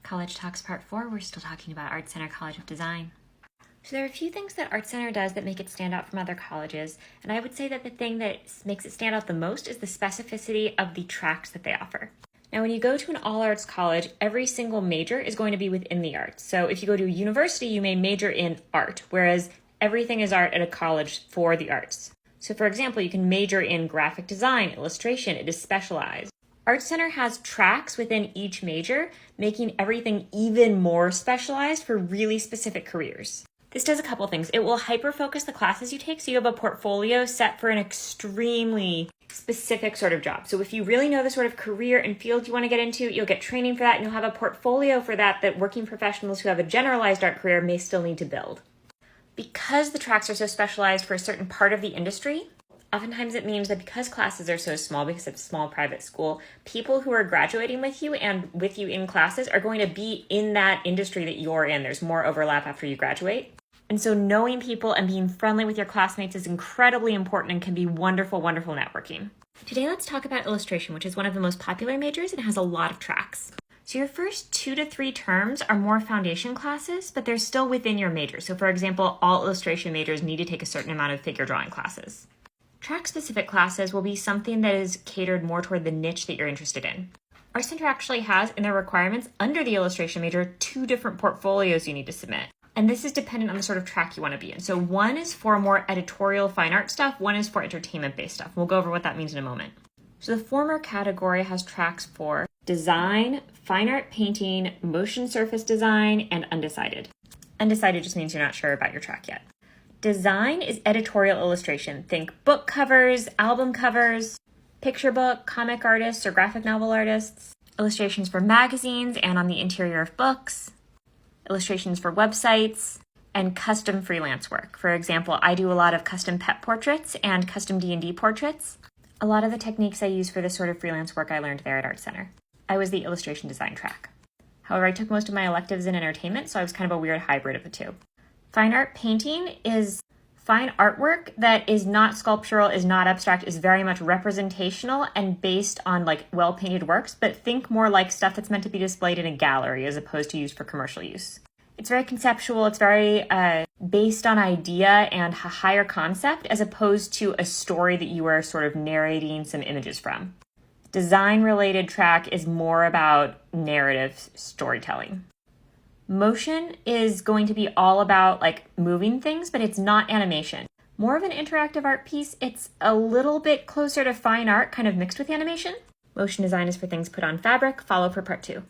College Talks Part 4, we're still talking about ArtCenter College of Design. So there are a few things that ArtCenter does that make it stand out from other colleges, and I would say that the thing that makes it stand out the most is the specificity of the tracks that they offer. Now, when you go to an all-arts college, every single major is going to be within the arts. So if you go to a university, you may major in art, whereas everything is art at a college for the arts. So for example, you can major in graphic design, illustration, it is specialized. ArtCenter has tracks within each major, making everything even more specialized for really specific careers. This does a couple things. It will hyper-focus the classes you take, so you have a portfolio set for an extremely specific sort of job. So if you really know the sort of career and field you want to get into, you'll get training for that, and you'll have a portfolio for that working professionals who have a generalized art career may still need to build. Because the tracks are so specialized for a certain part of the industry, oftentimes it means that because classes are so small, because it's a small private school, people who are graduating with you and with you in classes are going to be in that industry that you're in. There's more overlap after you graduate. And so knowing people and being friendly with your classmates is incredibly important and can be wonderful, wonderful networking. Today, let's talk about illustration, which is one of the most popular majors and has a lot of tracks. So your first 2 to 3 terms are more foundation classes, but they're still within your major. So for example, all illustration majors need to take a certain amount of figure drawing classes. Track-specific classes will be something that is catered more toward the niche that you're interested in. ArtCenter actually has in their requirements under the illustration major 2 different portfolios you need to submit. And this is dependent on the sort of track you want to be in. So one is for more editorial fine art stuff, one is for entertainment-based stuff. We'll go over what that means in a moment. So the former category has tracks for design, fine art painting, motion surface design, and undecided. Undecided just means you're not sure about your track yet. Design is editorial illustration. Think book covers, album covers, picture book, comic artists, or graphic novel artists. Illustrations for magazines and on the interior of books. Illustrations for websites, and custom freelance work. For example, I do a lot of custom pet portraits and custom D&D portraits. A lot of the techniques I use for this sort of freelance work I learned there at ArtCenter. I was the illustration design track. However, I took most of my electives in entertainment, so I was kind of a weird hybrid of the two. Fine art painting is fine artwork that is not sculptural, is not abstract, is very much representational and based on well-painted works, but think more like stuff that's meant to be displayed in a gallery as opposed to used for commercial use. It's very conceptual, it's very based on idea and a higher concept as opposed to a story that you are sort of narrating some images from. Design-related track is more about narrative storytelling. Motion is going to be all about moving things, but it's not animation. More of an interactive art piece, it's a little bit closer to fine art, kind of mixed with animation. Motion design is for things put on fabric. Follow for part 2.